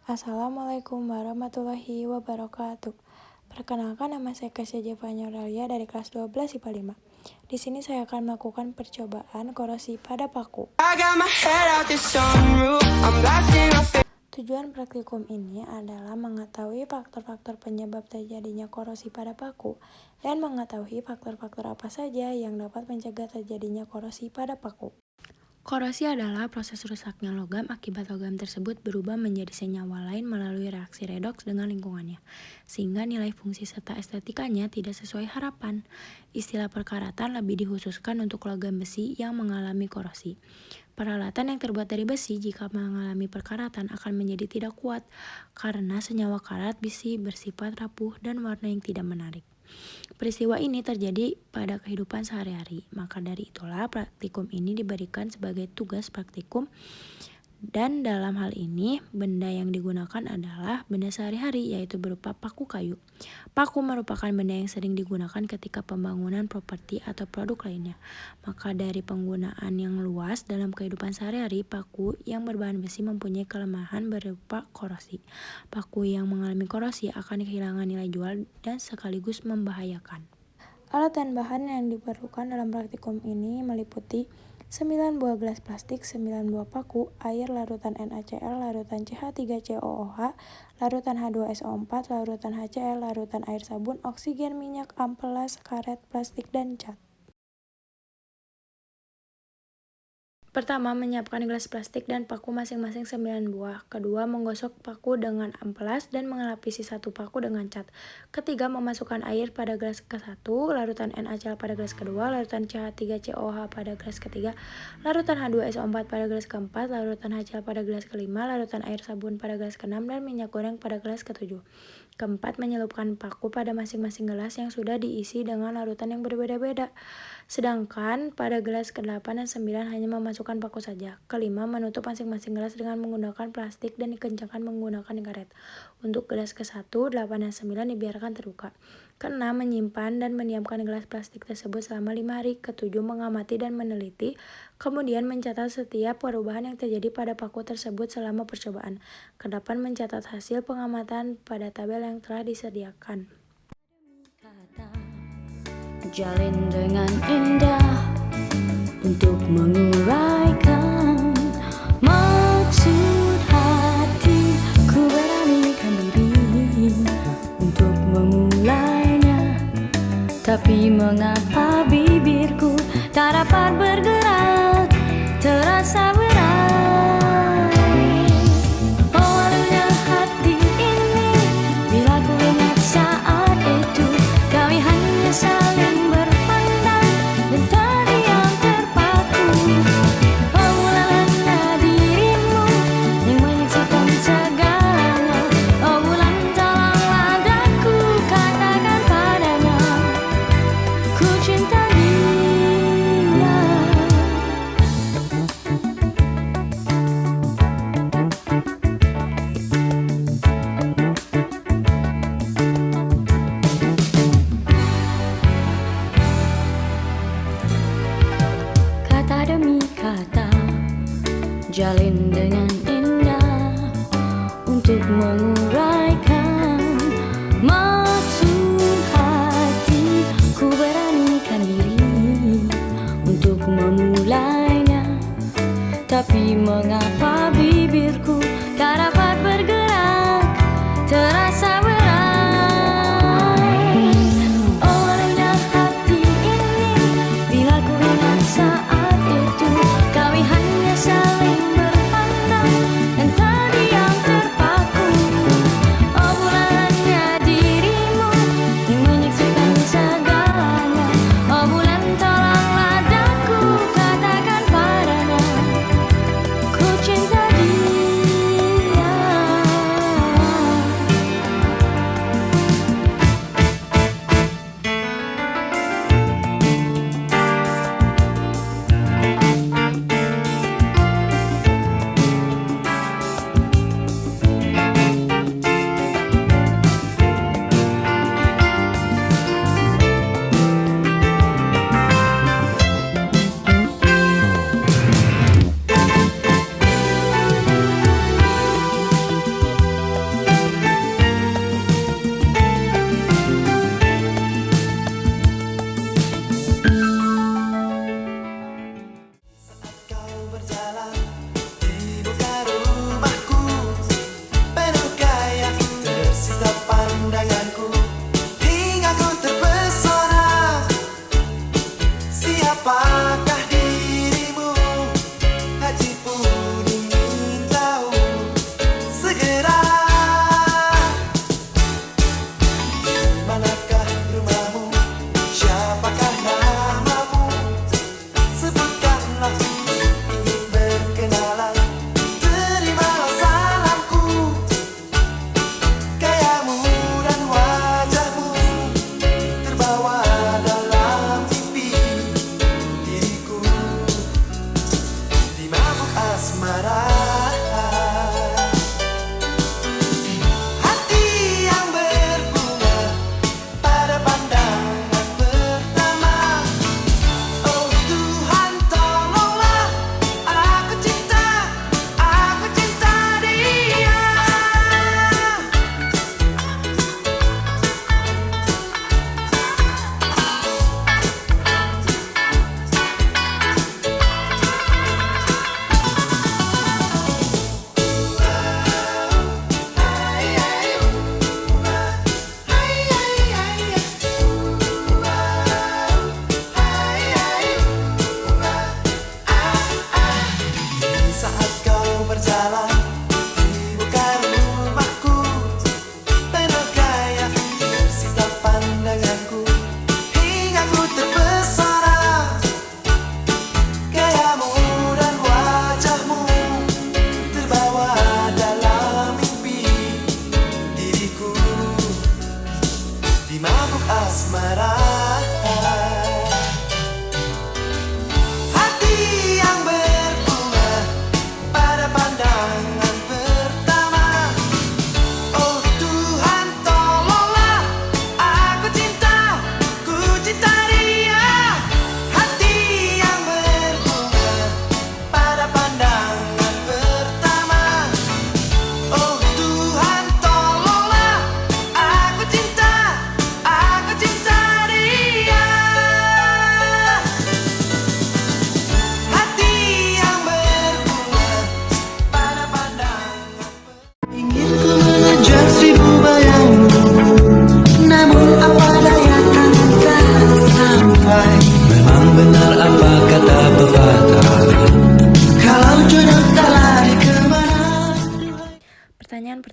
Assalamualaikum warahmatullahi wabarakatuh. Perkenalkan, nama saya Kasya Jevanya Aurelia dari kelas 12 IPA 5. Di sini saya akan melakukan percobaan korosi pada paku. Tujuan praktikum ini adalah mengetahui faktor-faktor penyebab terjadinya korosi pada paku dan mengetahui faktor-faktor apa saja yang dapat mencegah terjadinya korosi pada paku. Korosi adalah proses rusaknya logam akibat logam tersebut berubah menjadi senyawa lain melalui reaksi redoks dengan lingkungannya, sehingga nilai fungsi serta estetikanya tidak sesuai harapan. Istilah perkaratan lebih dikhususkan untuk logam besi yang mengalami korosi. Peralatan yang terbuat dari besi jika mengalami perkaratan akan menjadi tidak kuat, karena senyawa karat besi bersifat rapuh dan warna yang tidak menarik. Peristiwa ini terjadi pada kehidupan sehari-hari, maka dari itulah praktikum ini diberikan sebagai tugas praktikum, dan dalam hal ini benda yang digunakan adalah benda sehari-hari, yaitu berupa paku kayu. Paku merupakan benda yang sering digunakan ketika pembangunan properti atau produk lainnya. Maka dari penggunaan yang luas dalam kehidupan sehari-hari, paku yang berbahan besi mempunyai kelemahan berupa korosi. Paku yang mengalami korosi akan kehilangan nilai jual dan sekaligus membahayakan. Alat dan bahan yang diperlukan dalam praktikum ini meliputi 9 buah gelas plastik, 9 buah paku, air, larutan NaCl, larutan CH3COOH, larutan H2SO4, larutan HCl, larutan air sabun, oksigen, minyak, amplas, karet, plastik, dan cat. Pertama, menyiapkan gelas plastik dan paku masing-masing 9 buah. Kedua, menggosok paku dengan amplas dan mengelapisi satu paku dengan cat. Ketiga, memasukkan air pada gelas ke-1, larutan NaCl pada gelas kedua, larutan CH3COOH pada gelas ketiga, larutan H2SO4 pada gelas keempat, larutan HCl pada gelas kelima, larutan air sabun pada gelas keenam, dan minyak goreng pada gelas ketujuh. Keempat, menyelupkan paku pada masing-masing gelas yang sudah diisi dengan larutan yang berbeda-beda. Sedangkan pada gelas ke-8 dan 9 hanya memasukkan paku saja. Kelima, menutup masing-masing gelas dengan menggunakan plastik dan dikencangkan menggunakan karet. Untuk gelas ke-1, 8 dan 9 dibiarkan terbuka. Keenam, menyimpan dan mendiamkan gelas plastik tersebut selama 5 hari. Ketujuh, mengamati dan meneliti, kemudian mencatat setiap perubahan yang terjadi pada paku tersebut selama percobaan. Kedelapan, mencatat hasil pengamatan pada tabel yang telah disediakan. Jalin dengan indah untuk menguraikan maksud hati, ku beranikan diri untuk memulainya. Tapi mengapa bibirku tak dapat bergerak, terasa berat. Awalnya hati ini, bila ku ingat saat itu, kami hanya saling berpandang dan terdiam terpaku. Awalnya dirimu yang menyaksikan segalanya. Oh bulan, tolonglah daku, katakan padanya, ku cinta dia. Kata demi kata, jalin dengan indah untuk menguraikan maksud hati, ku beranikan diri untuk memulainya. Tapi mengapa bibirku tak dapat bergerak, terasa berat. Awalnya hati ini, bila ku ingat saat itu, kami hanya saling berpandang dan terdiam terpaku. Oh bulannya dirimu yang menyaksikan segalanya. Oh bulan, tolonglah daku, katakan padanya, ku cinta dia.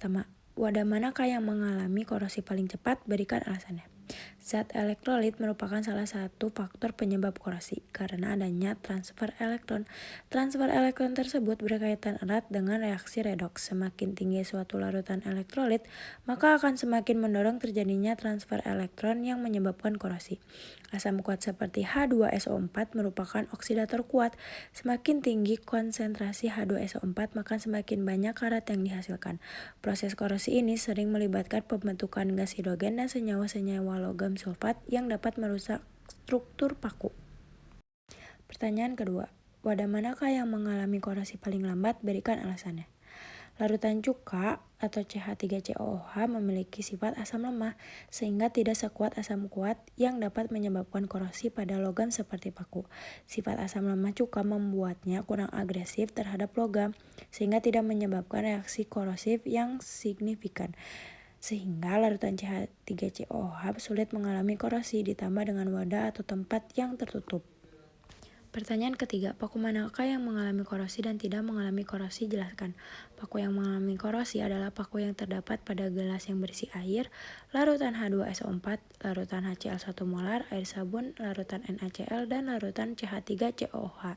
pertama, wadah manakah yang mengalami korosi paling cepat? Berikan alasannya. Zat elektrolit merupakan salah satu faktor penyebab korosi karena adanya transfer elektron. Transfer elektron tersebut berkaitan erat dengan reaksi redoks. Semakin tinggi suatu larutan elektrolit, maka akan semakin mendorong terjadinya transfer elektron yang menyebabkan korosi. Asam kuat seperti H2SO4 merupakan oksidator kuat. Semakin tinggi konsentrasi H2SO4, maka semakin banyak karat yang dihasilkan. Proses korosi ini sering melibatkan pembentukan gas hidrogen dan senyawa-senyawa logam sulfat yang dapat merusak struktur paku. Pertanyaan kedua, wadah manakah yang mengalami korosi paling lambat? Berikan alasannya. Larutan cuka atau CH3COOH memiliki sifat asam lemah sehingga tidak sekuat asam kuat yang dapat menyebabkan korosi pada logam seperti paku. Sifat asam lemah cuka membuatnya kurang agresif terhadap logam sehingga tidak menyebabkan reaksi korosif yang signifikan. Sehingga larutan CH3COOH sulit mengalami korosi ditambah dengan wadah atau tempat yang tertutup. Pertanyaan ketiga, paku manakah yang mengalami korosi dan tidak mengalami korosi? Jelaskan. Paku yang mengalami korosi adalah paku yang terdapat pada gelas yang berisi air, larutan H2SO4, larutan HCl1 molar, air sabun, larutan NaCl, dan larutan CH3COOH.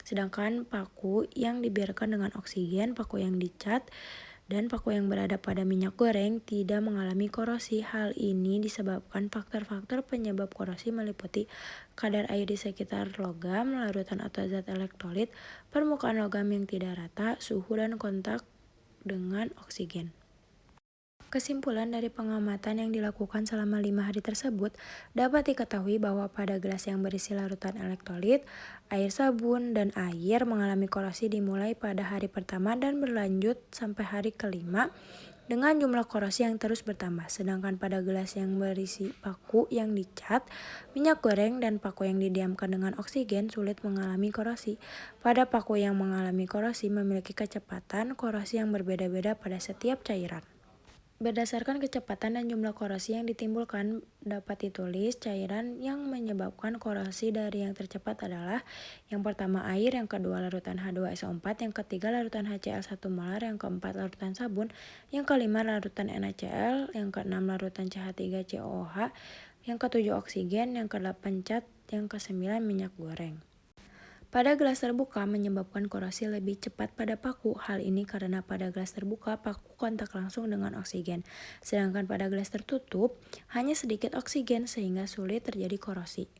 Sedangkan paku yang dibiarkan dengan oksigen, paku yang dicat, dan paku yang berada pada minyak goreng tidak mengalami korosi. Hal ini disebabkan faktor-faktor penyebab korosi meliputi kadar air di sekitar logam, larutan atau zat elektrolit, permukaan logam yang tidak rata, suhu, dan kontak dengan oksigen. Kesimpulan dari pengamatan yang dilakukan selama 5 hari tersebut dapat diketahui bahwa pada gelas yang berisi larutan elektrolit, air sabun, dan air mengalami korosi dimulai pada hari pertama dan berlanjut sampai hari kelima dengan jumlah korosi yang terus bertambah. Sedangkan pada gelas yang berisi paku yang dicat, minyak goreng, dan paku yang didiamkan dengan oksigen sulit mengalami korosi. Pada paku yang mengalami korosi memiliki kecepatan korosi yang berbeda-beda pada setiap cairan. Berdasarkan kecepatan dan jumlah korosi yang ditimbulkan, dapat ditulis cairan yang menyebabkan korosi dari yang tercepat adalah yang pertama air, yang kedua larutan H2SO4, yang ketiga larutan HCl1 molar, yang keempat larutan sabun, yang kelima larutan NaCl, yang keenam larutan CH3COOH, yang ketujuh oksigen, yang kedelapan cat, yang kesembilan minyak goreng. Pada gelas terbuka menyebabkan korosi lebih cepat pada paku. Hal ini karena pada gelas terbuka paku kontak langsung dengan oksigen. Sedangkan pada gelas tertutup hanya sedikit oksigen sehingga sulit terjadi korosi.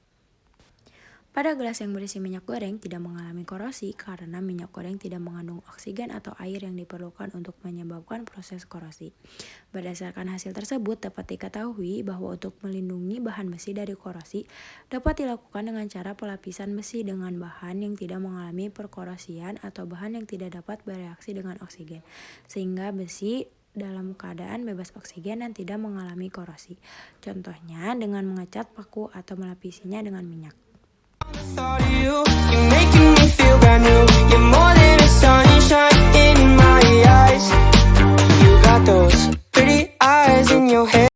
Pada gelas yang berisi minyak goreng tidak mengalami korosi karena minyak goreng tidak mengandung oksigen atau air yang diperlukan untuk menyebabkan proses korosi. Berdasarkan hasil tersebut dapat diketahui bahwa untuk melindungi bahan besi dari korosi dapat dilakukan dengan cara pelapisan besi dengan bahan yang tidak mengalami perkorosian atau bahan yang tidak dapat bereaksi dengan oksigen, sehingga besi dalam keadaan bebas oksigen dan tidak mengalami korosi. Contohnya dengan mengecat paku atau melapisinya dengan minyak.